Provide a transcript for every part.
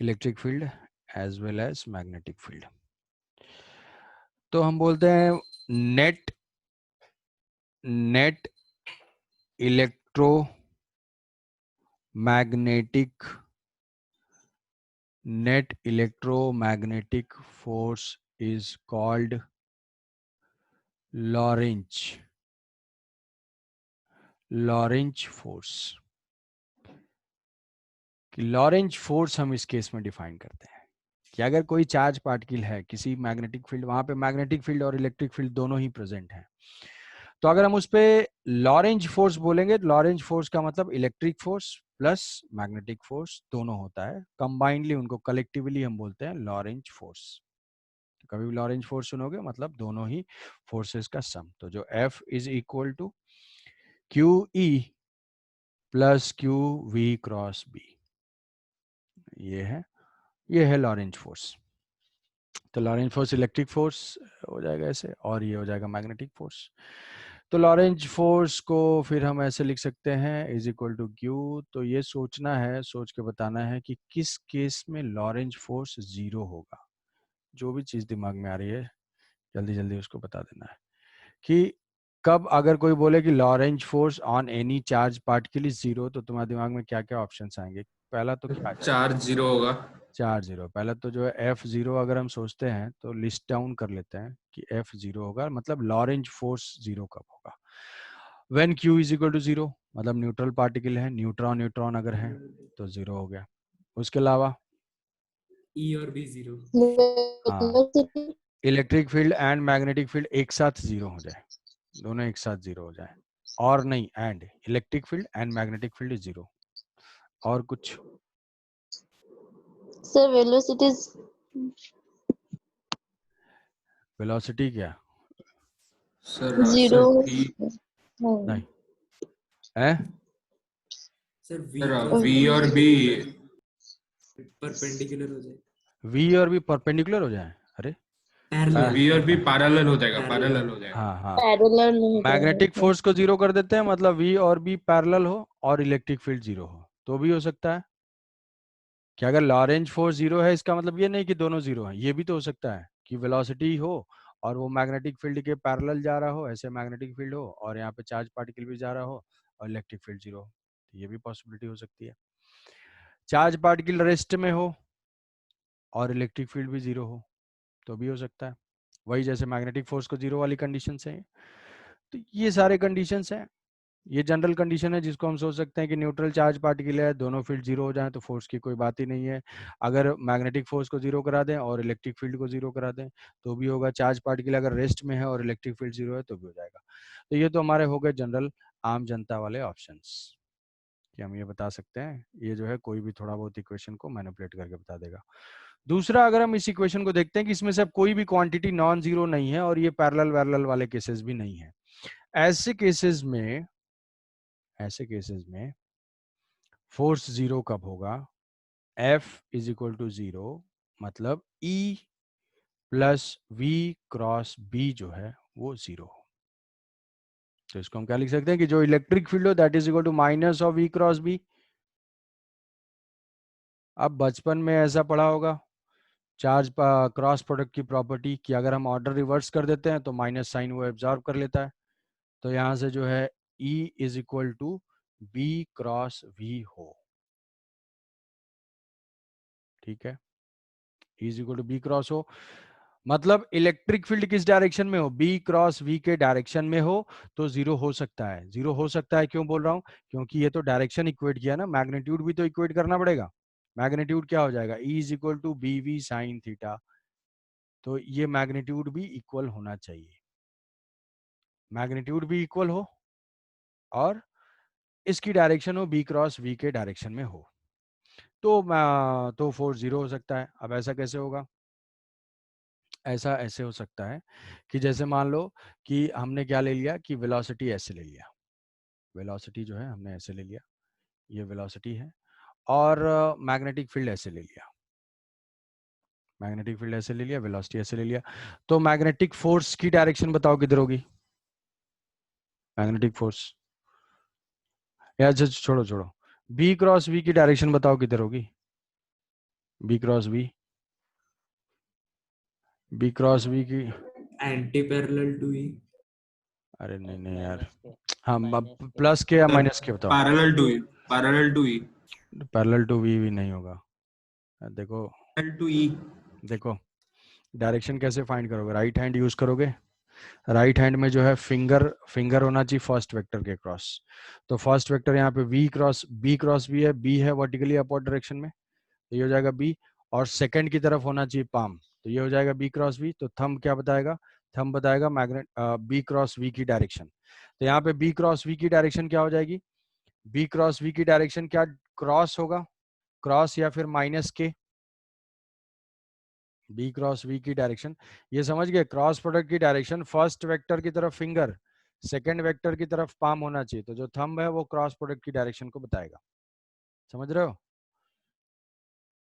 Electric field as well as magnetic field. तो हम बोलते हैं net electromagnetic net electromagnetic force is called Lorentz force। कि Lorentz force हम इस केस में डिफाइन करते हैं कि अगर कोई चार्ज पार्टिकल है किसी मैग्नेटिक फील्ड, वहां पे मैग्नेटिक फील्ड और इलेक्ट्रिक फील्ड दोनों ही प्रेजेंट हैं, तो अगर हम उस पे लॉरेंज फोर्स बोलेंगे, लॉरेंज फोर्स का मतलब electric force plus magnetic force दोनों होता है, कंबाइंडली उनको कलेक्टिवली हम बोलते हैं लॉरेंज फोर्स। कभी भी लॉरेंज फोर्स सुनोगे मतलब दोनों ही फोर्सेस का सम। तो जो F is equal to q E plus q v cross B, ये है लॉरेंज फोर्स। तो लॉरेंज फोर्स इलेक्ट्रिक फोर्स हो जाएगा ऐसे, और ये हो जाएगा मैग्नेटिक फोर्स। तो लॉरेंज फोर्स को फिर हम ऐसे लिख सकते हैं इज इक्वल टू क्यू। तो ये सोचना है, सोच के बताना है कि किस केस में लॉरेंज फोर्स जीरो होगा। जो भी चीज दिमाग में आ रही है जल्दी जल्दी उसको बता देना है कि कब अगर कोई बोले कि Lorentz force on any charge particle is zero, तो तुम्हारे दिमाग में क्या क्या ऑप्शंस आएंगे? पहला तो क्या आ जाएगा? चार्ज जीरो होगा। Charge zero. पहला तो जो है एफ जीरो, अगर हम सोचते हैं तो लिस्ट डाउन कर लेते हैं कि एफ जीरो होगा, मतलब लॉरेंज फोर्स जीरो कब होगा? When q is equal to zero, मतलब न्यूट्रल पार्टिकल है, न्यूट्रॉन न्यूट्रॉन अगर है तो जीरो हो गया। उसके अलावा ई और बी जीरो। हाँ, electric field and magnetic field एक साथ जीरो हो जाए, दोनों एक साथ जीरो हो जाए, और नहीं and electric field and magnetic field is zero. और कुछ? सर वेलोसिटी वेलोसिटी क्या? सर जीरो नहीं है सर वी और बी परपेंडिकुलर हो जाए। वी और बी परपेंडिकुलर हो जाए? अरे वी और बी पैरेलल हो जाएगा, पैरेलल हो जाएगा। हाँ हाँ, पैरेलल नहीं मैग्नेटिक फोर्स को जीरो कर देते हैं, मतलब वी और बी पैरेलल हो और इलेक्ट्रिक फील्ड जीरो हो, तो भी हो सकता है। कि अगर लॉरेंज फोर्स जीरो है इसका मतलब ये नहीं कि दोनों जीरो हैं, ये भी तो हो सकता है कि वेलोसिटी हो और वो मैग्नेटिक फील्ड के पैरेलल जा रहा हो, ऐसे मैग्नेटिक फील्ड हो और यहाँ पे चार्ज पार्टिकल भी जा रहा हो और इलेक्ट्रिक फील्ड जीरो हो, तो ये भी पॉसिबिलिटी हो सकती है। चार्ज पार्टिकल रेस्ट में हो और इलेक्ट्रिक फील्ड भी जीरो हो, तो भी हो सकता है। वही जैसे मैग्नेटिक फोर्स को जीरो वाली कंडीशन है। तो ये सारे कंडीशंस हैं। ये जनरल कंडीशन है जिसको हम सोच सकते हैं कि न्यूट्रल चार्ज पार्टिकल है, दोनों फील्ड जीरो हो जाए तो फोर्स की कोई बात ही नहीं है। अगर मैग्नेटिक फोर्स को जीरो करा दें और इलेक्ट्रिक फील्ड को जीरो करा दें तो भी होगा। चार्ज पार्टिकल अगर रेस्ट में है और इलेक्ट्रिक फील्ड जीरो है तो भी हो जाएगा। तो ये तो हमारे हो गए जनरल आम जनता वाले ऑप्शंस कि हम ये बता सकते हैं। ये जो है कोई भी थोड़ा बहुत इक्वेशन को मैनिपुलेट करके बता देगा। दूसरा, अगर हम इस इक्वेशन को देखते हैं कि इसमें से अब कोई भी क्वांटिटी नॉन जीरो नहीं है और ये पैरेलल वैरेलल वाले केसेस भी नहीं है, ऐसे केसेस में फोर्स जीरो कब होगा? F is equal to zero, मतलब E plus V cross B जो है वो जीरो हो। तो इसको हम क्या लिख सकते हैं कि जो इलेक्ट्रिक फील्ड हो that is equal to minus of V cross B। अब बचपन में ऐसा पढ़ा होगा चार्ज क्रॉस प्रोडक्ट की प्रॉपर्टी कि अगर हम ऑर्डर रिवर्स कर देते हैं तो माइनस साइन वो एब्जॉर्ब कर लेता है। तो यहां से जो है E is equal to B cross V हो। ठीक है, E is equal to B cross हो, मतलब इलेक्ट्रिक फील्ड किस डायरेक्शन में हो? बी क्रॉस वी के डायरेक्शन में हो तो जीरो हो सकता है। जीरो हो सकता है क्यों बोल रहा हूं? क्योंकि ये तो डायरेक्शन इक्वेट किया ना, मैग्नीट्यूड भी तो इक्वेट करना पड़ेगा। मैग्नीट्यूड क्या हो जाएगा? E is equal to B v sine theta. तो ये मैग्नीट्यूड भी इक्वल होना चाहिए, मैग्नीट्यूड भी इक्वल हो और इसकी डायरेक्शन हो बी क्रॉस वी के डायरेक्शन में हो, तो फोर्स जीरो हो सकता है। अब ऐसा कैसे होगा? ऐसा ऐसे हो सकता है कि जैसे मान लो कि हमने क्या ले लिया कि वेलोसिटी ऐसे ले लिया, वेलोसिटी जो है हमने ऐसे ले लिया, ये वेलोसिटी है, और मैग्नेटिक फील्ड ऐसे ले लिया, मैग्नेटिक फील्ड ऐसे ले लिया, वेलोसिटी ऐसे ले लिया। तो मैग्नेटिक फोर्स की डायरेक्शन बताओ किधर होगी? मैग्नेटिक फोर्स या छोड़ो छोड़ो, बी क्रॉस वी की डायरेक्शन बताओ किधर होगी? B cross B, B cross B की, एंटी पैरेलल टू ई, अरे नहीं नहीं यार, माइनस के, हाँ माइनस के। प्लस के या माइनस के बताओ। Parallel to E, parallel to E, parallel to v भी नहीं होगा। देखो पैरेलल टू ई। देखो डायरेक्शन कैसे फाइंड करोगे, राइट हैंड यूज करोगे, राइट हैंड में जो है फिंगर फिंगर होना चाहिए फर्स्ट वेक्टर के क्रॉस। तो फर्स्ट वेक्टर यहाँ पे बी क्रॉस बी है, बी है वर्टिकली अपवर्ड डायरेक्शन में, तो ये हो जाएगा बी। और सेकंड की तरफ होना चाहिए पाम, तो ये हो जाएगा बी क्रॉस बी। तो थंब क्या बताएगा, थंब बताएगा मैग्नेट बी क्रॉस वी की डायरेक्शन। तो यहाँ पे बी क्रॉस वी की डायरेक्शन क्या हो जाएगी, बी क्रॉस वी की डायरेक्शन क्या, क्रॉस होगा, क्रॉस या फिर माइनस के, बी क्रॉस वी की डायरेक्शन। ये समझ गए, क्रॉस प्रोडक्ट की डायरेक्शन फर्स्ट वेक्टर की तरफ फिंगर, सेकंड वेक्टर की तरफ पाम होना चाहिए, तो जो थंब है वो क्रॉस प्रोडक्ट की डायरेक्शन को बताएगा। समझ रहे हो,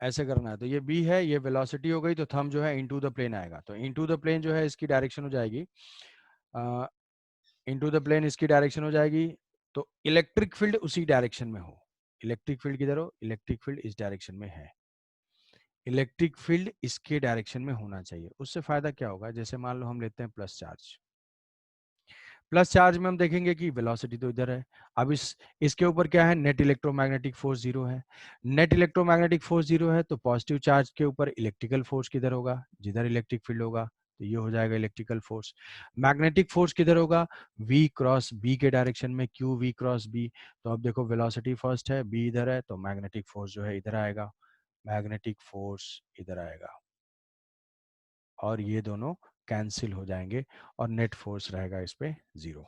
ऐसे करना है। तो ये बी है, ये वेलोसिटी हो गई, तो थंब जो है इनटू द प्लेन आएगा, तो इनटू द प्लेन जो है इसकी डायरेक्शन हो जाएगी, इनटू द प्लेन इसकी डायरेक्शन हो जाएगी। तो इलेक्ट्रिक फील्ड उसी डायरेक्शन में हो, इलेक्ट्रिक फील्ड किधर हो, इलेक्ट्रिक फील्ड इस डायरेक्शन में है, इलेक्ट्रिक फील्ड इसके डायरेक्शन में होना चाहिए। उससे फायदा क्या होगा, जैसे मान लो हम लेते हैं प्लस चार्ज, प्लस चार्ज में हम देखेंगे कि वेलोसिटी तो इधर है। अब इसके ऊपर क्या है, नेट इलेक्ट्रोमैग्नेटिक फोर्स जीरो है, नेट इलेक्ट्रोमैग्नेटिक फोर्स जीरो है, तो पॉजिटिव चार्ज के ऊपर इलेक्ट्रिकल फोर्स किधर होगा, जिधर इलेक्ट्रिक फील्ड होगा, तो ये हो जाएगा इलेक्ट्रिकल फोर्स। मैग्नेटिक फोर्स किधर होगा, v क्रॉस b के डायरेक्शन में, q v क्रॉस b। तो अब देखो वेलोसिटी फर्स्ट है, b इधर है, तो मैग्नेटिक फोर्स जो है इधर आएगा, मैग्नेटिक फोर्स इधर आएगा, और ये दोनों कैंसिल हो जाएंगे, और नेट फोर्स रहेगा इस पे जीरो।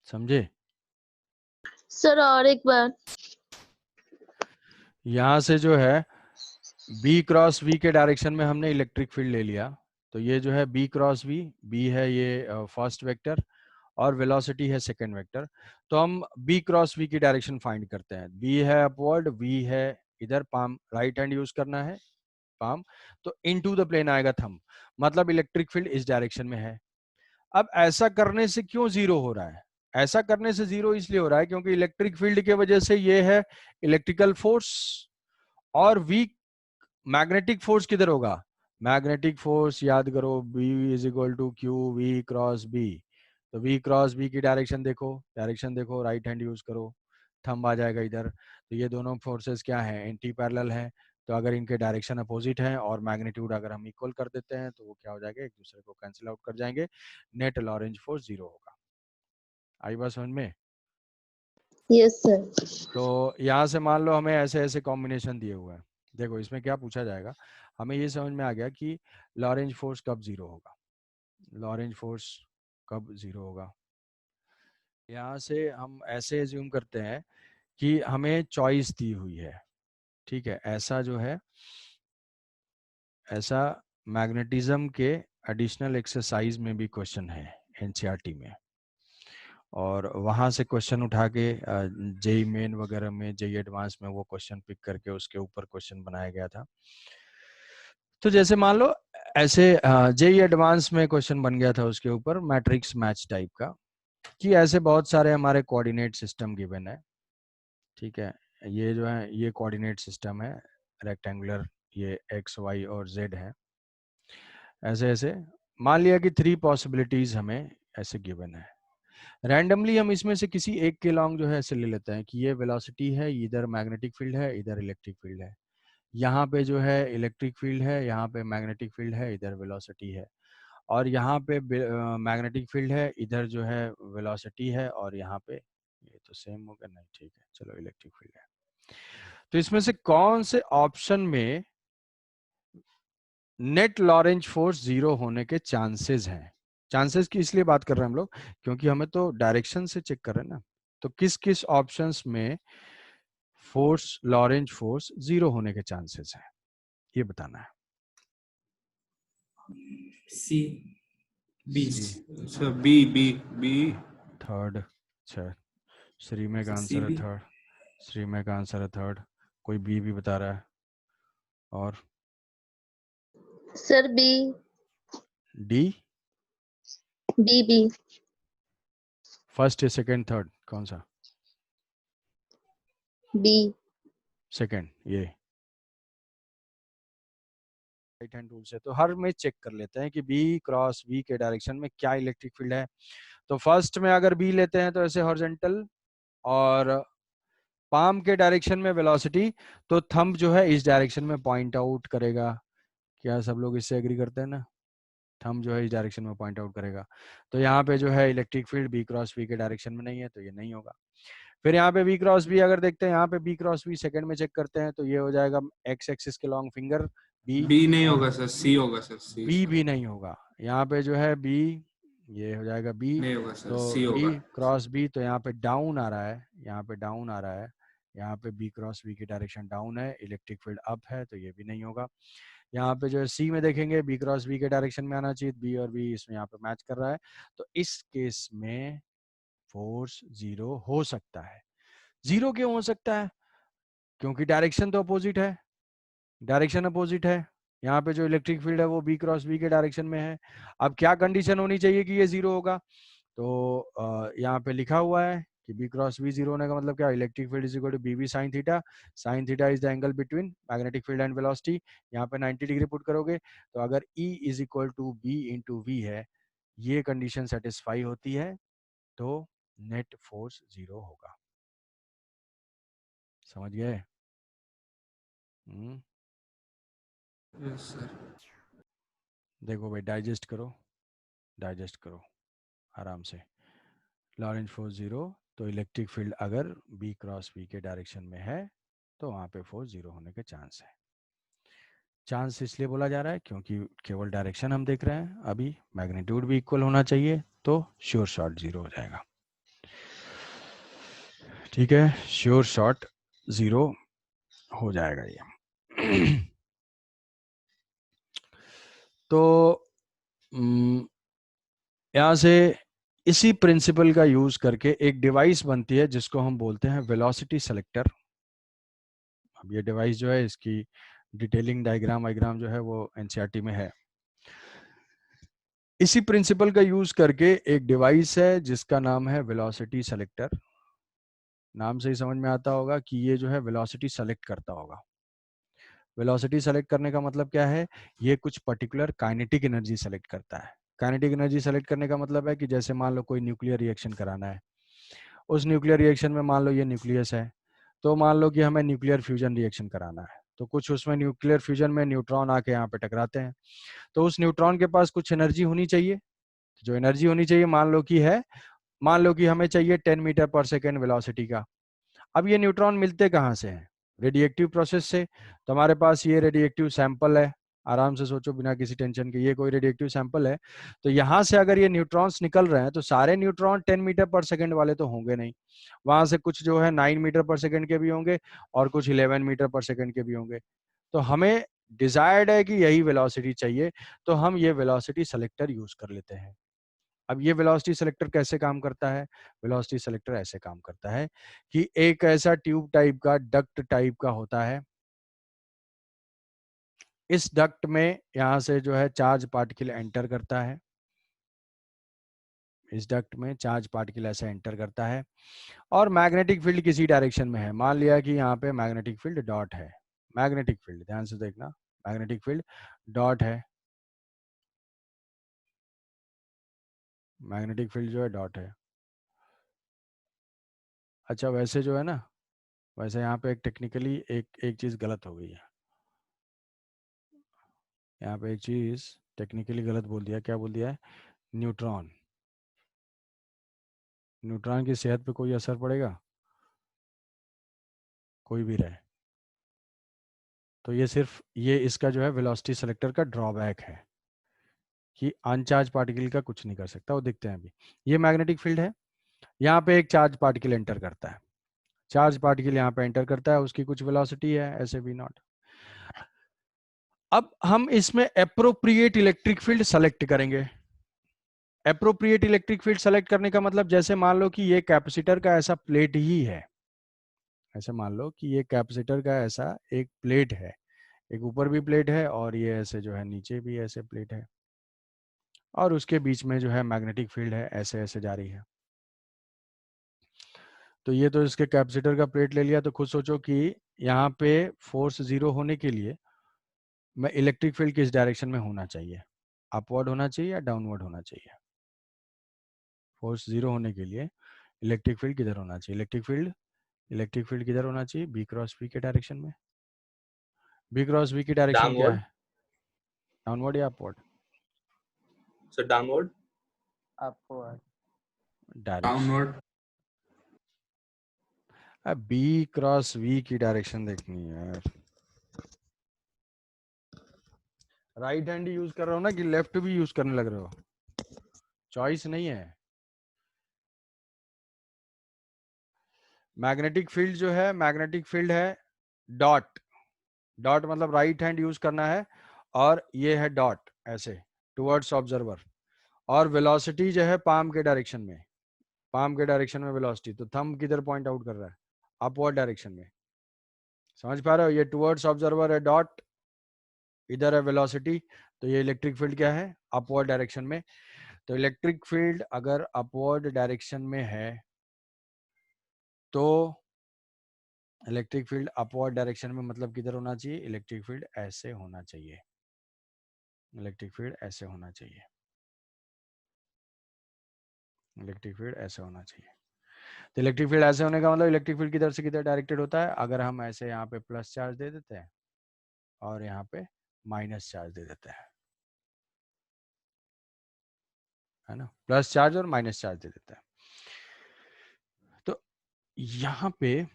समझे। सर और एक बार। यहां से जो है बी क्रॉस वी के डायरेक्शन में हमने इलेक्ट्रिक फील्ड ले लिया, तो ये जो है बी क्रॉस वी, बी है ये फर्स्ट वेक्टर, और वेलोसिटी है सेकंड वेक्टर। तो हम बी क्रॉस वी की डायरेक्शन फाइंड करते हैं, बी है अपवर्ड, वी है इधर, पाम राइट हैंड यूज करना है, पाम, तो इनटू द प्लेन आएगा थंब, मतलब इलेक्ट्रिक फील्ड इस डायरेक्शन में है। अब ऐसा करने से क्यों जीरो हो रहा है, ऐसा करने से जीरो इसलिए हो रहा है क्योंकि इलेक्ट्रिक फील्ड के वजह से ये है इलेक्ट्रिकल फोर्स, और वी मैग्नेटिक फोर्स किधर होगा, मैग्नेटिक फोर्स याद करो, B is equal to q v cross B. तो V क्रॉस बी की डायरेक्शन देखो राइट हैंड यूज करो, थंब आ जाएगा इधर। तो ये दोनों फोर्सेस क्या है, एंटी पैरेलल है, तो अगर इनके डायरेक्शन अपोजिट है और मैग्नीट्यूड अगर हम इक्वल कर देते हैं तो वो क्या हो जाएगा, एक दूसरे को कैंसिल आउट कर जाएंगे, नेट लॉरेंज फोर्स जीरो होगा। आई बात समझ में। Yes sir. तो यहाँ से मान लो हमें ऐसे ऐसे कॉम्बिनेशन दिए हुए हैं, देखो इसमें क्या पूछा जाएगा, हमें ये समझ में आ गया कि लॉरेंज फोर्स कब जीरो होगा, लॉरेंज फोर्स कब जीरो होगा। यहाँ से हम ऐसे एज्यूम करते हैं कि हमें चॉइस दी हुई है, ठीक है, ऐसा जो है, ऐसा मैग्नेटिज्म के एडिशनल एक्सरसाइज में भी क्वेश्चन है एनसीईआरटी में, और वहाँ से क्वेश्चन उठा के जेई मेन वगैरह में, जेई एडवांस में वो क्वेश्चन पिक करके उसके ऊपर क्वेश्चन बनाया गया था। तो जैसे मान लो ऐसे जेई एडवांस में क्वेश्चन बन गया था उसके ऊपर मैट्रिक्स मैच टाइप का, कि ऐसे बहुत सारे हमारे कोऑर्डिनेट सिस्टम गिवन है, ठीक है, ये जो है ये कोऑर्डिनेट सिस्टम है रेक्टेंगुलर, ये एक्स वाई और जेड है, ऐसे ऐसे मान लिया कि 3 पॉसिबिलिटीज हमें ऐसे गिवन है, रैंडमली हम इसमें से किसी एक के लॉन्ग जो है ऐसे ले लेते हैं कि ये वेलोसिटी है, इधर मैग्नेटिक फील्ड है, इधर इलेक्ट्रिक फील्ड है, यहाँ पे जो है इलेक्ट्रिक फील्ड है, यहाँ पे मैग्नेटिक फील्ड है, इधर वेलोसिटी है, और यहाँ पे मैग्नेटिक फील्ड है, इधर जो है वेलोसिटी है, और यहाँ पे ये तो सेम होगा, नहीं ठीक है चलो इलेक्ट्रिक फील्ड है। तो इसमें से कौन से ऑप्शन में नेट लॉरेंज फोर्स जीरो होने के चांसेस हैं, चांसेस की इसलिए बात कर रहे हैं हम लोग क्योंकि हमें तो डायरेक्शन से चेक कर रहे हैं ना, तो किस किस ऑप्शंस में फोर्स लॉरेंज फोर्स जीरो होने के चांसेस हैं, ये बताना है। C, B, C sir B B B, third, अच्छा श्रीमय का सी आंसर है बी। थर्ड, श्रीमय का आंसर है थर्ड, कोई बी भी बता रहा है, और sir B. D, B B. First या सेकंड थर्ड कौन सा, बी। सेकेंड ये राइट हैंड रूल से, तो हर में चेक कर लेते हैं कि बी क्रॉस बी के डायरेक्शन में क्या इलेक्ट्रिक फील्ड है। तो फर्स्ट में अगर बी लेते हैं तो ऐसे हॉरिजॉन्टल, और पाम के डायरेक्शन में वेलोसिटी, तो थंब जो है इस डायरेक्शन में पॉइंट आउट करेगा। क्या सब लोग इससे एग्री करते हैं ना? थंब जो है इस डायरेक्शन में पॉइंट आउट करेगा। तो यहाँ पे जो है electric field B cross B के डायरेक्शन में नहीं है, तो ये नहीं होगा। फिर यहाँ पे बी क्रॉस बी अगर देखते हैं, यहाँ पे बी क्रॉस बी सेकंड में चेक करते हैं, तो ये हो जाएगा एक्स एक्सिस के लॉन्ग फिंगर बी, बी नहीं और होगा सर, सी होगा सर, सी बी सर। भी नहीं होगा। यहाँ पे जो है बी, ये हो जाएगा बी, नहीं होगा सर, तो सी बी होगा। क्रॉस बी, तो यहाँ पे डाउन आ रहा है, यहाँ पे डाउन आ रहा है, यहाँ पे बी क्रॉस बी की डायरेक्शन डाउन है, इलेक्ट्रिक फील्ड अप है, तो ये भी नहीं होगा। यहाँ पे जो है सी में देखेंगे बी क्रॉस बी के डायरेक्शन में आना चाहिए, बी और बी इसमें यहाँ पे मैच कर रहा है, तो इस केस में फोर्स जीरो हो सकता है। जीरो क्यों हो सकता है? क्योंकि डायरेक्शन तो अपोजिट है, डायरेक्शन अपोजिट है। यहाँ पे जो इलेक्ट्रिक फील्ड है वो बी क्रॉस बी के डायरेक्शन में है। अब क्या कंडीशन होनी चाहिए कि ये जीरो होगा? तो यहाँ पे लिखा हुआ है कि बी क्रॉस बी जीरो होने का मतलब क्या, electric field is equal to B B sine theta. Sine theta is the angle between magnetic field and velocity. यहाँ पे 90 डिग्री पुट करोगे, तो अगर E is equal to B into v है, ये कंडीशन सेटिस्फाई होती है, तो नेट फोर्स जीरो होगा। समझ गए? Yes sir. देखो भाई, डाइजेस्ट करो, डाइजेस्ट करो आराम से। लॉरेंज फोर्स जीरो, तो इलेक्ट्रिक फील्ड अगर बी क्रॉस बी के डायरेक्शन में है, तो वहां पे फोर्स जीरो होने के चांस है। चांस इसलिए बोला जा रहा है क्योंकि केवल डायरेक्शन हम देख रहे हैं, अभी मैग्नीट्यूड भी इक्वल होना चाहिए, तो श्योर शॉट जीरो हो जाएगा। ठीक है, श्योर शॉट जीरो हो जाएगा ये। तो यहाँ से इसी प्रिंसिपल का यूज करके एक डिवाइस बनती है जिसको हम बोलते हैं वेलोसिटी सेलेक्टर। अब ये डिवाइस जो है, इसकी डिटेलिंग डायग्राम वाइग्राम जो है वो एनसीईआरटी में है। इसी प्रिंसिपल का यूज करके एक डिवाइस है जिसका नाम है वेलोसिटी सेलेक्टर। नाम से ही समझ में आता होगा कि ये जो है वेलोसिटी सेलेक्ट करता होगा। वेलोसिटी सेलेक्ट करने का मतलब क्या है? ये कुछ पर्टिकुलर काइनेटिक एनर्जी सेलेक्ट करता है। काइनेटिक एनर्जी सेलेक्ट करने का मतलब है कि जैसे मान लो कोई न्यूक्लियर रिएक्शन कराना है, उस न्यूक्लियर रिएक्शन में मान लो ये न्यूक्लियस है, तो मान लो कि हमें न्यूक्लियर फ्यूजन रिएक्शन कराना है, तो कुछ उसमें न्यूक्लियर फ्यूजन में न्यूट्रॉन आके यहाँ पे टकराते हैं, तो उस न्यूट्रॉन के पास कुछ एनर्जी होनी चाहिए। जो एनर्जी होनी चाहिए मान लो कि है, मान लो कि हमें चाहिए 10 मीटर पर सेकेंड वेलोसिटी का। अब ये न्यूट्रॉन मिलते कहाँ से हैं? रेडिएक्टिव प्रोसेस से। तो हमारे पास ये रेडिएक्टिव सैंपल है, आराम से सोचो बिना किसी टेंशन के, ये कोई रेडिएक्टिव सैंपल है। तो यहाँ से अगर ये न्यूट्रॉन्स निकल रहे हैं, तो सारे न्यूट्रॉन 10 मीटर पर सेकेंड वाले तो होंगे नहीं। वहां से कुछ जो है 9 मीटर पर सेकेंड के भी होंगे, और कुछ 11 मीटर पर सेकेंड के भी होंगे। तो हमें डिजायर्ड है कि यही वेलोसिटी चाहिए, तो हम ये वेलोसिटी सेलेक्टर यूज कर लेते हैं। अब ये वेलोसिटी सेलेक्टर कैसे काम करता है? वेलोसिटी सेलेक्टर ऐसे काम करता है कि एक ऐसा ट्यूब टाइप का, डक्ट टाइप का होता है। इस डक्ट में यहां से जो है चार्ज पार्टिकल एंटर करता है, इस डक्ट में चार्ज पार्टिकल ऐसे एंटर करता है, और मैग्नेटिक फील्ड किसी डायरेक्शन में है। मान लिया कि यहाँ पे मैग्नेटिक फील्ड डॉट है, मैग्नेटिक फील्ड ध्यान से देखना, मैग्नेटिक फील्ड डॉट है, मैग्नेटिक फील्ड जो है डॉट है। अच्छा, वैसे जो है ना, वैसे यहाँ पे एक टेक्निकली एक एक चीज गलत हो गई है। यहाँ पे एक चीज टेक्निकली गलत बोल दिया। क्या बोल दिया है? न्यूट्रॉन, न्यूट्रॉन की सेहत पे कोई असर पड़ेगा? कोई भी रहे, तो ये सिर्फ ये इसका जो है वेलोसिटी सेलेक्टर का ड्रॉबैक है कि अनचार्ज पार्टिकल का कुछ नहीं कर सकता। वो देखते हैं अभी। ये मैग्नेटिक फील्ड है, यहाँ पे एक चार्ज पार्टिकल एंटर करता है, चार्ज पार्टिकल यहाँ पे एंटर करता है, उसकी कुछ वेलोसिटी है ऐसे भी नॉट। अब हम इसमें एप्रोप्रिएट इलेक्ट्रिक फील्ड सेलेक्ट करेंगे। एप्रोप्रिएट इलेक्ट्रिक फील्ड सेलेक्ट करने का मतलब, जैसे मान लो कि ये कैपेसिटर का ऐसा प्लेट ही है, ऐसे मान लो कि ये कैपेसिटर का ऐसा एक प्लेट है, एक ऊपर भी प्लेट है और ये ऐसे जो है नीचे भी ऐसे प्लेट है, और उसके बीच में जो है मैग्नेटिक फील्ड है ऐसे ऐसे जा रही है। तो ये तो इसके कैपेसिटर का प्लेट ले लिया। तो खुद सोचो कि यहाँ पे फोर्स 0 होने के लिए मैं इलेक्ट्रिक फील्ड किस डायरेक्शन में होना चाहिए, अपवर्ड होना चाहिए या डाउनवर्ड होना चाहिए। फोर्स 0 होने के लिए इलेक्ट्रिक फील्ड किधर होना चाहिए, इलेक्ट्रिक फील्ड किधर होना चाहिए, बी क्रॉस बी के डायरेक्शन में। बी क्रॉस बी की डायरेक्शन क्या Downward. है, डाउनवर्ड या upward? So downward. upward. Direction, downward. B cross v की डायरेक्शन देखनी है यार। राइट हैंड यूज कर रहे हो ना कि लेफ्ट भी यूज करने लग रहे हो, चॉइस नहीं है। मैग्नेटिक फील्ड जो है, मैग्नेटिक फील्ड है डॉट, डॉट मतलब राइट हैंड यूज करना है, और ये है डॉट ऐसे टुवर्ड्स ऑब्जर्वर, और वेलोसिटी जो है पाम के डायरेक्शन में, पाम के डायरेक्शन में वेलोसिटी। तो थंब किधर पॉइंट आउट कर रहा है, अपवर्ड डायरेक्शन में। समझ पा रहे हो, ये टुवर्ड्स ऑब्जर्वर है डॉट, इधर है वेलोसिटी, तो ये इलेक्ट्रिक फील्ड क्या है, अपवर्ड डायरेक्शन में। तो इलेक्ट्रिक फील्ड अगर अपवर्ड डायरेक्शन में है तो इलेक्ट्रिक फील्ड अपवर्ड डायरेक्शन में मतलब किधर होना चाहिए, इलेक्ट्रिक फील्ड ऐसे होना चाहिए, इलेक्ट्रिक फील्ड ऐसे होना चाहिए, इलेक्ट्रिक फील्ड ऐसे होना चाहिए। तो इलेक्ट्रिक फील्ड ऐसे होने का मतलब इलेक्ट्रिक फील्ड किधर से किधर डायरेक्टेड होता है, अगर हम ऐसे यहाँ पे प्लस चार्ज दे देते हैं और यहाँ पे माइनस चार्ज दे देते हैं, है ना, प्लस चार्ज और माइनस चार्ज दे देते हैं, तो यहाँ पे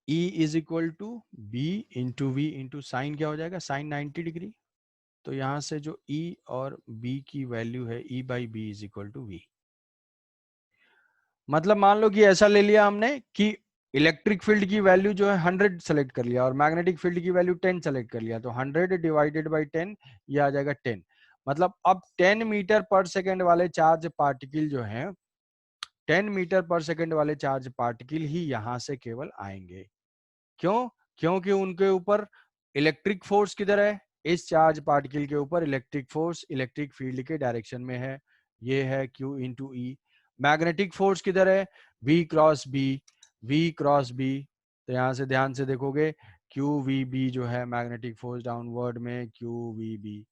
E is equal to B into v into sine क्या हो जाएगा, साइन 90 डिग्री। तो यहाँ से जो E और B की वैल्यू है, E by B is equal to v. मतलब मान लो कि ऐसा ले लिया हमने कि इलेक्ट्रिक फील्ड की वैल्यू जो है 100 सेलेक्ट कर लिया और मैग्नेटिक फील्ड की वैल्यू 10 सेलेक्ट कर लिया, तो 100 डिवाइडेड बाई 10 ये आ जाएगा 10। मतलब अब 10 मीटर पर सेकेंड वाले चार्ज पार्टिकल जो हैं, 10 मीटर पर सेकेंड वाले चार्ज पार्टिकल ही यहां से केवल आएंगे। क्यों? क्योंकि उनके ऊपर इलेक्ट्रिक फोर्स किधर है, इस चार्ज पार्टिकल के ऊपर इलेक्ट्रिक फोर्स इलेक्ट्रिक फील्ड के डायरेक्शन में है, ये है Q into E. Magnetic force किधर है, V cross B, V cross B. तो यहां से ध्यान से देखोगे QVB जो है मैग्नेटिक फोर्स डाउनवर्ड में QVB,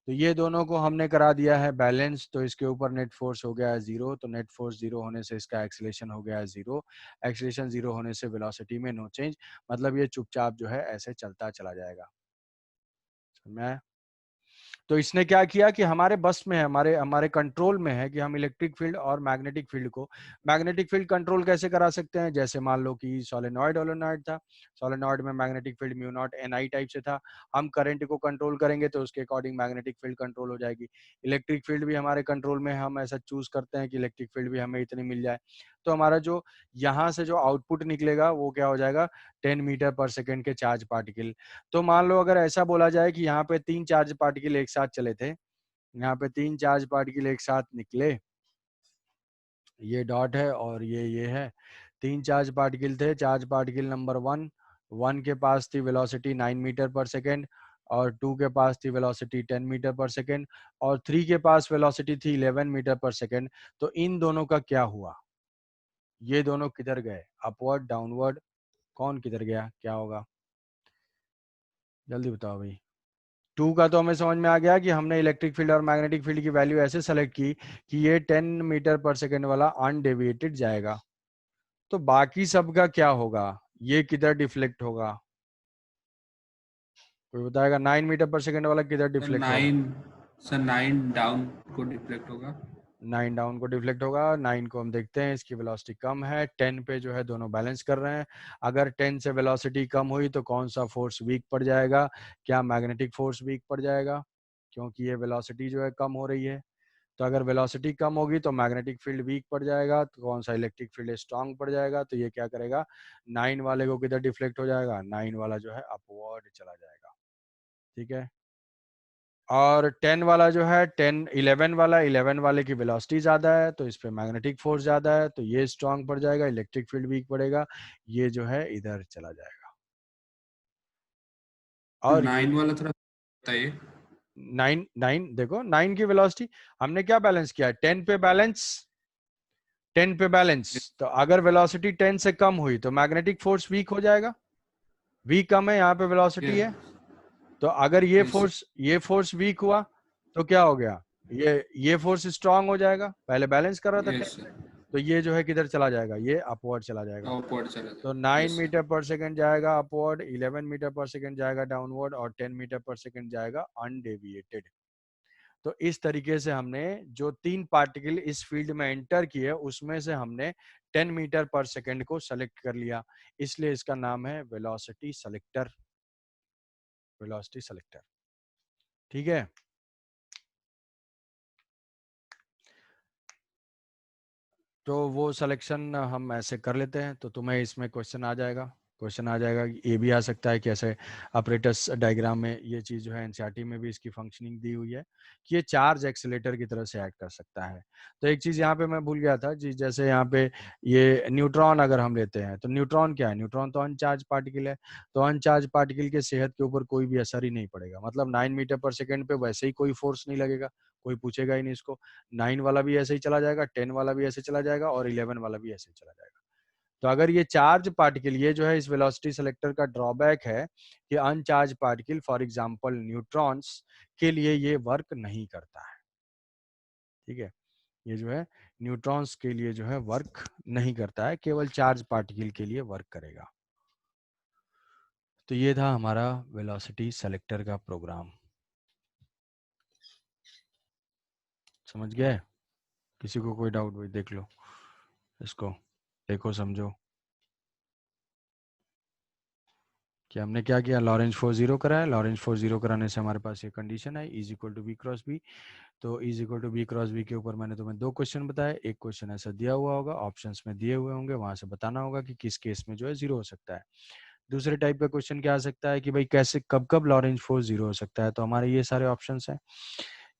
तो ये दोनों को हमने करा दिया है बैलेंस। तो इसके ऊपर नेट फोर्स हो गया है 0, तो नेट फोर्स 0 होने से इसका एक्सीलरेशन हो गया है 0, एक्सीलरेशन 0 होने से वेलोसिटी में नो चेंज, मतलब ये चुपचाप जो है ऐसे चलता चला जाएगा। मैं तो इसने क्या किया कि हमारे बस में है, हमारे हमारे कंट्रोल में है कि हम इलेक्ट्रिक फील्ड और मैग्नेटिक फील्ड को, मैग्नेटिक फील्ड कंट्रोल कैसे करा सकते हैं, जैसे मान लो कि सोलेनॉइड था, सोलेनॉइड में magnetic field mu naught NI type से था, हम करंट को कंट्रोल करेंगे तो उसके अकॉर्डिंग मैग्नेटिक फील्ड कंट्रोल हो जाएगी। इलेक्ट्रिक फील्ड भी हमारे कंट्रोल में, हम ऐसा चूज करते हैं कि इलेक्ट्रिक फील्ड भी हमें इतनी मिल जाए, तो हमारा जो यहाँ से जो आउटपुट निकलेगा वो क्या हो जाएगा, 10 मीटर पर सेकेंड के चार्ज पार्टिकल। तो मान लो अगर ऐसा बोला जाए कि यहाँ पे 3 चार्ज पार्टिकल एक साथ चले थे, यहाँ पे 3 चार्ज पार्टिकल एक साथ निकले, ये डॉट है और ये है, 3 चार्ज पार्टिकल थे, चार्ज पार्टिकल नंबर 1 के पास थी वेलोसिटी 9 मीटर पर सेकेंड, और 2 के पास थी वेलोसिटी 10 मीटर पर सेकेंड, और 3 के पास वेलोसिटी थी 11 मीटर पर सेकेंड। तो इन दोनों का क्या हुआ, ये दोनों किधर गए, अपवर्ड डाउनवर्ड, कौन किधर गया, क्या होगा, जल्दी बताओ भाई। 2 का तो हमें समझ में आ गया कि हमने इलेक्ट्रिक फील्ड और मैग्नेटिक फील्ड की वैल्यू ऐसे सेलेक्ट की कि ये 10 मीटर पर सेकेंड वाला अनडेविएटेड जाएगा। तो बाकी सब का क्या होगा, ये किधर डिफ्लेक्ट होगा, कोई बताएगा, 9 मीटर पर सेकेंड वाला किधर डिफ्लेक्ट होगा, 9 डाउन को डिफ्लेक्ट होगा। 9 डाउन को डिफ्लेक्ट होगा। 9 को हम देखते हैं, इसकी वेलोसिटी कम है, 10 पे जो है दोनों बैलेंस कर रहे हैं। अगर 10 से वेलोसिटी कम हुई तो कौन सा फोर्स वीक पड़ जाएगा, क्या मैग्नेटिक फोर्स वीक पड़ जाएगा, क्योंकि ये वेलोसिटी जो है कम हो रही है। तो अगर वेलोसिटी कम होगी तो मैग्नेटिक फील्ड वीक पड़ जाएगा, तो कौन सा इलेक्ट्रिक फील्ड स्ट्रांग पड़ जाएगा, तो ये क्या करेगा, 9 वाले को किधर डिफ्लेक्ट हो जाएगा, 9 वाला जो है अपवर्ड चला जाएगा, ठीक है। और 10 वाला जो है 11 वाले की वेलोसिटी ज्यादा है, तो इस पे मैग्नेटिक फोर्स ज्यादा है, तो ये स्ट्रांग पड़ जाएगा, इलेक्ट्रिक फील्ड वीक पड़ेगा, ये जो है इधर चला जाएगा। और 9 वाला थोड़ा बताइए। 9 देखो 9 की वेलोसिटी हमने क्या बैलेंस किया है, 10 पे बैलेंस, 10 पे बैलेंस, तो अगर वेलोसिटी 10 से कम हुई तो मैग्नेटिक फोर्स वीक हो जाएगा। वी कम है, यहाँ पे वेलोसिटी है, तो अगर ये फोर्स वीक हुआ तो क्या हो गया, ये फोर्स स्ट्रांग हो जाएगा। पहले बैलेंस कर रहा था 10 पे, तो ये जो है किधर चला जाएगा, ये अपवर्ड चला जाएगा। अपवर्ड चला तो जाएगा। 9 मीटर पर सेकंड जाएगा अपवर्ड, 11 मीटर पर सेकंड जाएगा डाउनवर्ड, और 10 मीटर पर सेकंड जाएगा अनडेविएटेड। तो इस तरीके से हमने जो 3 पार्टिकल इस फील्ड में एंटर किए, उसमें से हमने 10 मीटर पर सेकंड को सेलेक्ट कर लिया, इसलिए इसका नाम है वेलोसिटी सेलेक्टर। वेलोसिटी सेलेक्टर, ठीक है। तो वो सिलेक्शन हम ऐसे कर लेते हैं, तो तुम्हें इसमें क्वेश्चन आ जाएगा। ये भी आ सकता है कि ऐसे ऑपरेटर्स डायग्राम में ये चीज़ जो है एनसीईआरटी में भी इसकी फंक्शनिंग दी हुई है कि ये चार्ज एक्सीलेटर की तरह से एक्ट कर सकता है। तो एक चीज़ यहाँ पे मैं भूल गया था जी, जैसे यहाँ पे ये न्यूट्रॉन अगर हम लेते हैं, तो न्यूट्रॉन क्या है, न्यूट्रॉन तो अनचार्ज पार्टिकल है। तो अनचार्ज पार्टिकल के सेहत के ऊपर कोई भी असर ही नहीं पड़ेगा, मतलब 9 मीटर पर सेकेंड पे वैसे ही कोई फोर्स नहीं लगेगा, कोई पूछेगा ही नहीं इसको। 9 वाला भी ऐसे ही चला जाएगा, 10 वाला भी ऐसे चला जाएगा, और 11 वाला भी ऐसे ही चला जाएगा। तो अगर ये चार्ज पार्टिकल, ये जो है इस वेलोसिटी सेलेक्टर का ड्रॉबैक है कि अनचार्ज पार्टिकल फॉर एग्जांपल न्यूट्रॉन्स के लिए ये वर्क नहीं करता है, ठीक है। ये जो है न्यूट्रॉन्स के लिए जो है वर्क नहीं करता है, केवल चार्ज पार्टिकल के लिए वर्क करेगा। तो ये था हमारा वेलोसिटी सेलेक्टर का प्रोग्राम, समझ गए? किसी को कोई डाउट भाई देख लो, इसको देखो समझो कि हमने क्या किया। लॉरेंज फोर्स 0 कराया, लॉरेंज फोर्स 0 कराने से हमारे पास ये कंडीशन है is equal to B cross B. तो is equal to B cross B के ऊपर मैंने तुम्हें 2 क्वेश्चन बताए, एक क्वेश्चन ऐसा दिया हुआ होगा, ऑप्शंस में दिए हुए होंगे, वहां से बताना होगा कि किस केस में जो है 0 हो सकता है। दूसरे टाइप का क्वेश्चन क्या आ सकता है कि भाई कैसे कब कब लॉरेंज फोर्स 0 हो सकता है, तो हमारे ये सारे ऑप्शंस हैं,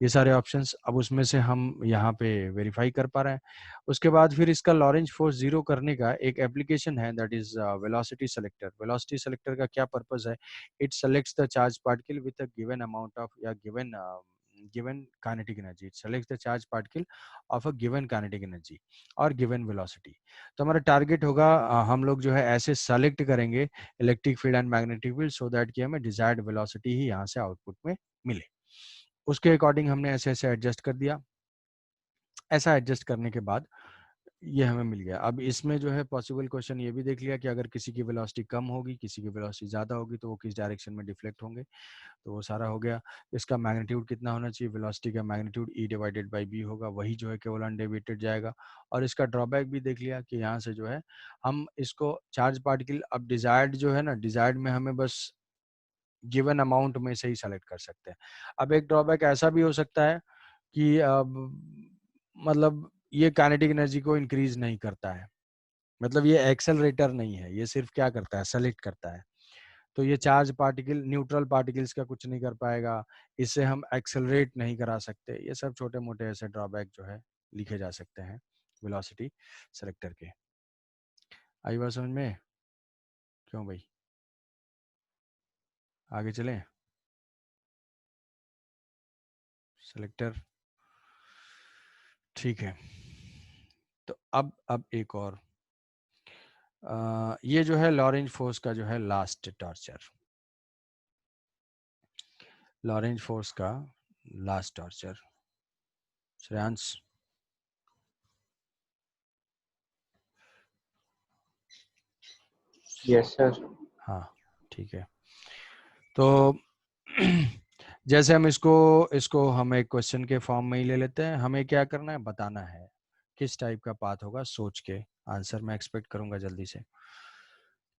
ये सारे ऑप्शंस अब उसमें से हम यहाँ पे वेरीफाई कर पा रहे हैं। उसके बाद फिर इसका लॉरेंज फोर्स 0 करने का एक एप्लीकेशन है, that is velocity selector. Velocity selector का क्या पर्पस है, it selects the charge particle with a given amount of या given kinetic energy. It selects the charge particle of a given kinetic energy और given velocity. तो हमारा target होगा हम लोग जो है ऐसे सेलेक्ट करेंगे electric field and magnetic field, so that कि हमें डिजायर्ड वेलोसिटी ही यहाँ से आउटपुट में मिले। उसके अकॉर्डिंग हमने ऐसे ऐसे एडजस्ट कर दिया। ऐसा एडजस्ट करने के बाद ये हमें मिल गया। अब इसमें जो है पॉसिबल क्वेश्चन ये भी देख लिया कि अगर किसी की वेलोसिटी कम होगी, किसी की वेलोसिटी ज़्यादा होगी, तो वो किस डायरेक्शन में डिफ्लेक्ट होंगे, तो वो सारा हो गया। इसका मैग्नीट्यूड कितना होना चाहिए, वेलोसिटी का magnitude E divided by B होगा, वही जो है केवल अनडेविएटेड जाएगा। और इसका ड्रॉबैक भी देख लिया कि यहाँ से जो है हम इसको चार्ज पार्टिकल, अब डिजायर्ड जो है ना, डिजायर्ड में हमें बस गिवन अमाउंट में से ही सेलेक्ट कर सकते हैं। अब एक ड्रॉबैक ऐसा भी हो सकता है कि अब मतलब ये काइनेटिक एनर्जी को इंक्रीज नहीं करता है, मतलब ये एक्सेलरेटर नहीं है, ये सिर्फ क्या करता है, सेलेक्ट करता है। तो ये चार्ज पार्टिकल न्यूट्रल पार्टिकल्स का कुछ नहीं कर पाएगा, इससे हम एक्सेलरेट नहीं करा सकते। ये सब छोटे मोटे ऐसे ड्रॉबैक जो है लिखे जा सकते हैं वेलोसिटी सेलेक्टर के। आई बात समझ में? क्यों भाई, आगे चलें? सेलेक्टर, ठीक है। तो अब एक और ये जो है लॉरेंज फोर्स का जो है लास्ट टॉर्चर, लॉरेंज फोर्स का last torture. Shreyansh, yes sir. हाँ ठीक है। तो जैसे हम इसको हम एक क्वेश्चन के फॉर्म में ही ले लेते हैं। हमें क्या करना है, बताना है किस टाइप का पाथ होगा, सोच के आंसर मैं एक्सपेक्ट करूंगा जल्दी से।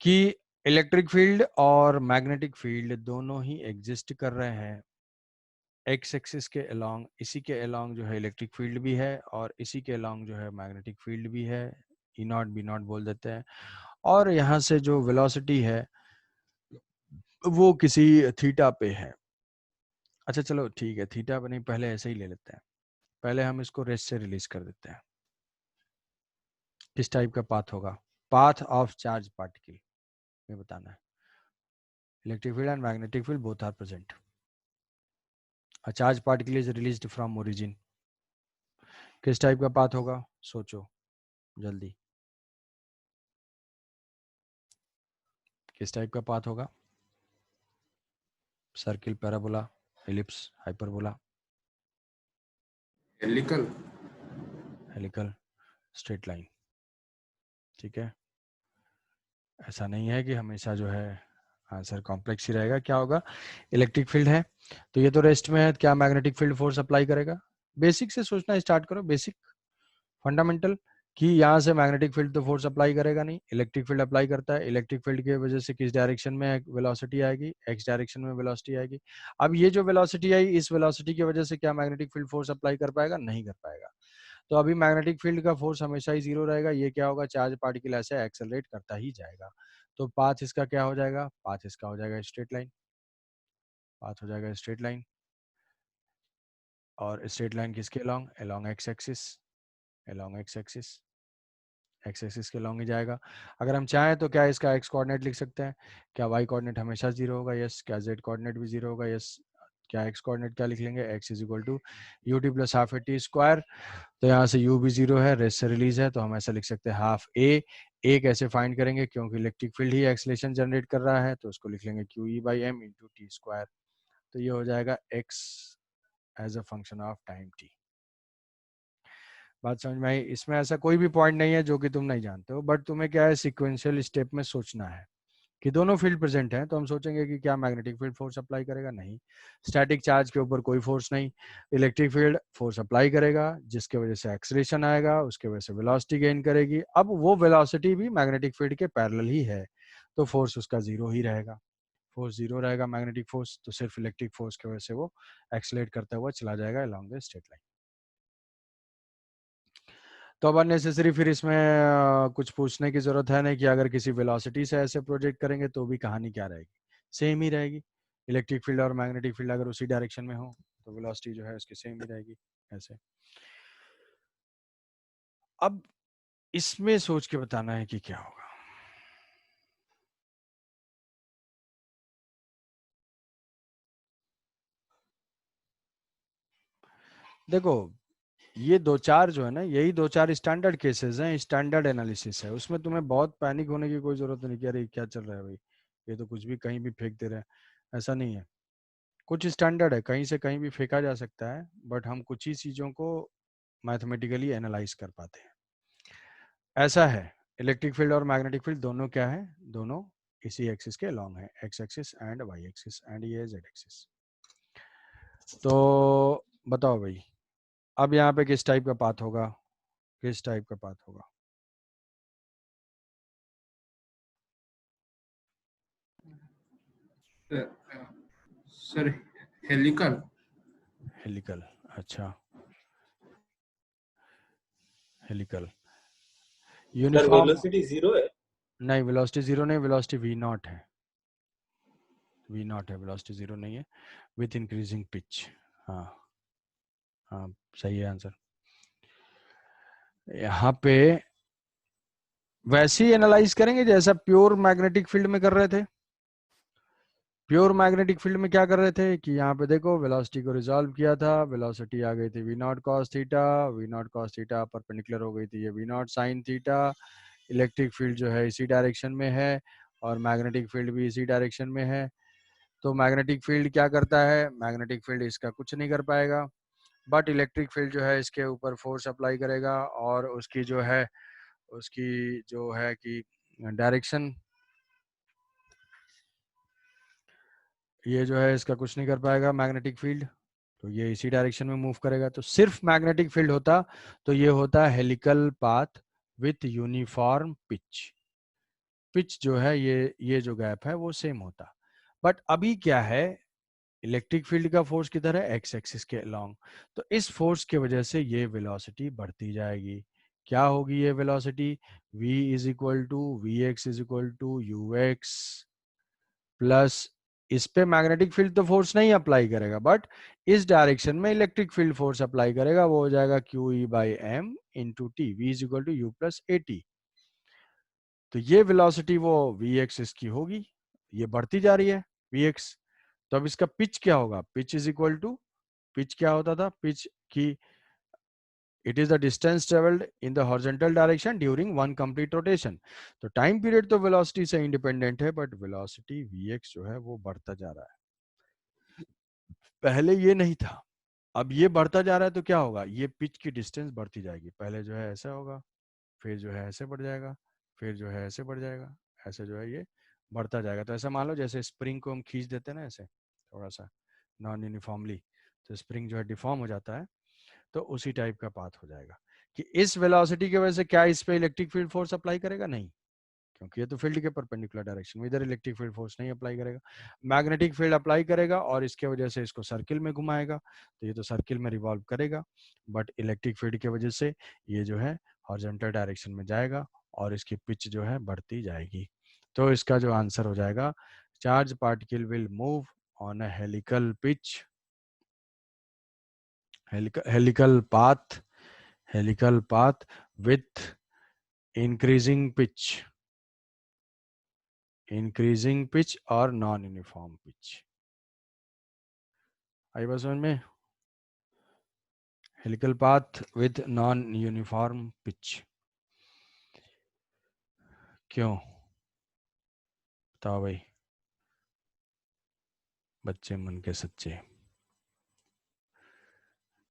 कि इलेक्ट्रिक फील्ड और मैग्नेटिक फील्ड दोनों ही एग्जिस्ट कर रहे हैं एक्स एक्सिस के अलोंग, इसी के अलोंग जो है इलेक्ट्रिक फील्ड भी है, और इसी के अलोंग जो है मैग्नेटिक फील्ड भी है, ई नॉट बी नॉट बोल देते हैं। और यहाँ से जो वेलोसिटी है वो किसी थीटा पे है। अच्छा चलो ठीक है, थीटा पे नहीं, पहले ऐसे ही ले लेते हैं। पहले हम इसको रेस्ट से रिलीज कर देते हैं। किस टाइप का पाथ होगा, पाथ ऑफ चार्ज पार्टिकल में बताना है। Electric field and magnetic field both are present, a charge particle is released from origin. किस टाइप का पाथ होगा सोचो। जल्दी, किस टाइप का पाथ होगा? Circle, parabola, ellipse, hyperbola, helical. Helical, straight line. ठीक है, ऐसा नहीं है कि हमेशा जो है आंसर कॉम्प्लेक्स ही रहेगा। क्या होगा? इलेक्ट्रिक फील्ड है तो ये तो रेस्ट में है, क्या मैग्नेटिक फील्ड फोर्स अप्लाई करेगा? बेसिक से सोचना स्टार्ट करो, बेसिक फंडामेंटल, कि यहाँ से मैग्नेटिक फील्ड तो फोर्स अप्लाई करेगा नहीं, इलेक्ट्रिक फील्ड अप्लाई करता है। इलेक्ट्रिक फील्ड की वजह से किस डायरेक्शन में वेलोसिटी आएगी? एक्स डायरेक्शन में वेलोसिटी आएगी। अब ये जो वेलोसिटी आई, इस वेलोसिटी की वजह से क्या मैग्नेटिक फील्ड फोर्स अप्लाई कर पाएगा? नहीं कर पाएगा। तो अभी मैग्नेटिक फील्ड का फोर्स हमेशा ही जीरो रहेगा। ये क्या होगा? चार्ज पार्टिकल ऐसे एक्सेलरेट करता ही जाएगा। तो पाथ इसका क्या हो जाएगा? पाथ इसका हो जाएगा स्ट्रेट लाइन। पाथ हो जाएगा स्ट्रेट लाइन, और स्ट्रेट लाइन किसके along? Along x axis, along x axis, x axis के लॉन्ग ही जाएगा। अगर हम चाहें तो क्या इसका एक्स कोऑर्डिनेट लिख सकते हैं? क्या वाई कोऑर्डिनेट हमेशा जीरो होगा? यस। क्या जेड कोऑर्डिनेट भी जीरो होगा? यस। क्या एक्स कोऑर्डिनेट क्या लिख लेंगे? X is equal to U T plus half A T square. तो यहाँ से u भी जीरो है, रेस्ट से रिलीज है, तो हम ऐसा लिख सकते हैं हाफ ए। ए कैसे फाइंड करेंगे? क्योंकि इलेक्ट्रिक फील्ड ही एक्सलेशन जनरेट कर रहा है, तो उसको लिख लेंगे Q E by M into T square. तो ये हो जाएगा X as a function of time T. बात समझ में आई? इसमें ऐसा कोई भी पॉइंट नहीं है जो कि तुम नहीं जानते हो, बट तुम्हें क्या है, सिक्वेंशियल स्टेप में सोचना है कि दोनों फील्ड प्रेजेंट हैं। तो हम सोचेंगे कि क्या मैग्नेटिक फील्ड फोर्स अप्लाई करेगा? नहीं। स्टैटिक चार्ज के ऊपर कोई फोर्स नहीं। इलेक्ट्रिक फील्ड फोर्स अप्लाई करेगा, जिसके वजह से एक्सलेशन आएगा, उसके वजह से वेलोसिटी गेन करेगी। अब वो वेलोसिटी भी मैग्नेटिक फील्ड के पैरेलल ही है, तो फोर्स उसका जीरो ही रहेगा। फोर्स जीरो रहेगा मैग्नेटिक फोर्स, तो सिर्फ इलेक्ट्रिक फोर्स की वजह से वो एक्सलेट करता हुआ चला जाएगा अलॉन्ग द स्ट्रेट लाइन। तो अब अननेसेसरी फिर इसमें कुछ पूछने की जरूरत है नहीं कि अगर किसी वेलोसिटी से ऐसे प्रोजेक्ट करेंगे तो भी कहानी क्या रहेगी? सेम ही रहेगी। इलेक्ट्रिक फील्ड और मैग्नेटिक फील्ड अगर उसी डायरेक्शन में हो तो वेलोसिटी जो है उसकी सेम ही रहेगी ऐसे। अब इसमें सोच के बताना है कि क्या होगा। देखो, ये दो चार जो है ना, यही दो चार स्टैंडर्ड केसेस हैं, स्टैंडर्ड एनालिसिस है। उसमें तुम्हें बहुत पैनिक होने की कोई जरूरत नहीं कि अरे क्या चल रहा है भाई, ये तो कुछ भी कहीं भी फेंक दे रहे हैं। ऐसा नहीं है, कुछ स्टैंडर्ड है, कहीं से कहीं भी फेंका जा सकता है, बट हम कुछ ही चीज़ों को मैथमेटिकली एनालाइज कर पाते हैं। ऐसा है, इलेक्ट्रिक फील्ड और मैग्नेटिक फील्ड दोनों क्या है? दोनों इसी एक्सिस के अलोंग है, X axis and Y axis, and ये जेड एक्सिस। तो बताओ भाई, अब यहाँ पे किस टाइप का पाथ होगा? किस टाइप का पाथ होगा? Sir helical. हेलिकल, अच्छा, helical. Sir uniform velocity zero है? नहीं, वेलोसिटी जीरो नहीं, वेलोसिटी वी नॉट है, वी नॉट है, वेलोसिटी जीरो नहीं है, विथ इंक्रीजिंग पिच। हाँ हाँ, सही है आंसर। यहाँ पे वैसे ही एनालाइज करेंगे जैसा प्योर मैग्नेटिक फील्ड में कर रहे थे। प्योर मैग्नेटिक फील्ड में क्या कर रहे थे कि यहाँ पे देखो वेलोसिटी को रिजॉल्व किया था, वेलोसिटी आ गई थी V naught cos theta, V naught cos theta perpendicular हो गई थी ये V naught sine theta. Electric field जो है इसी डायरेक्शन में है और मैग्नेटिक फील्ड भी इसी डायरेक्शन में है। तो मैग्नेटिक फील्ड क्या करता है? मैग्नेटिक फील्ड इसका कुछ नहीं कर पाएगा, बट इलेक्ट्रिक फील्ड जो है इसके ऊपर फोर्स अप्लाई करेगा, और उसकी जो है, उसकी जो है कि डायरेक्शन, ये जो है इसका कुछ नहीं कर पाएगा मैग्नेटिक फील्ड, तो ये इसी डायरेक्शन में मूव करेगा। तो सिर्फ मैग्नेटिक फील्ड होता तो ये होता helical path with uniform pitch. Pitch जो है ये जो गैप है वो सेम होता। बट अभी क्या है, इलेक्ट्रिक फील्ड का फोर्स किधर है? एक्स एक्सिस के अलोंग। तो इस फोर्स की वजह से ये वेलोसिटी बढ़ती जाएगी। क्या होगी ये velocity? v is equal to V X is equal to U X plus, इस पे मैग्नेटिक फील्ड तो फोर्स नहीं अप्लाई करेगा, बट इस डायरेक्शन में इलेक्ट्रिक फील्ड फोर्स अप्लाई करेगा, वो हो जाएगा Q E by M into T, V is equal to U plus A T. तो ये वेलोसिटी वो वी एक्स इसकी होगी, ये बढ़ती जा रही है वी एक्स। तो अब इसका पिच क्या होगा? Pitch is equal to, pitch क्या होता था? पिच की it is the distance travelled in the horizontal direction during one complete rotation. तो टाइम पीरियड तो वेलोसिटी से इंडिपेंडेंट है, बट वेलोसिटी vx जो है वो बढ़ता जा रहा है। पहले ये नहीं था, अब ये बढ़ता जा रहा है, तो क्या होगा, ये पिच की डिस्टेंस बढ़ती जाएगी। पहले जो है ऐसा होगा, फिर जो है ऐसे बढ़ जाएगा, फिर जो है ऐसे बढ़ जाएगा, ऐसे जो है ये बढ़ता जाएगा। तो ऐसा मान लो जैसे स्प्रिंग को हम खींच देते हैं ना ऐसे थोड़ा सा नॉन यूनिफॉर्मली, तो स्प्रिंग जो है डिफॉर्म हो जाता है, तो उसी टाइप का पाथ हो जाएगा कि इस वेलोसिटी की वजह से क्या इस पे इलेक्ट्रिक फील्ड फोर्स अप्लाई करेगा, नहीं, क्योंकि ये तो फील्ड के परपेंडिकुलर डायरेक्शन में, इधर इलेक्ट्रिक फील्ड फोर्स नहीं अप्लाई करेगा। मैग्नेटिक फील्ड अप्लाई करेगा और इसके वजह से इसको सर्किल में घुमाएगा, तो ये तो सर्किल में रिवॉल्व करेगा, बट इलेक्ट्रिक फील्ड की वजह से ये जो है हॉरिजॉन्टल डायरेक्शन में जाएगा और इसकी पिच जो है बढ़ती जाएगी। तो इसका जो आंसर हो जाएगा, charge particle will move on a helical pitch, helical path with increasing pitch और नॉन यूनिफॉर्म पिच। आई बात समझ में? Helical path with non uniform pitch, क्यों बताओ भाई बच्चे मन के सच्चे,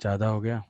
ज्यादा हो गया?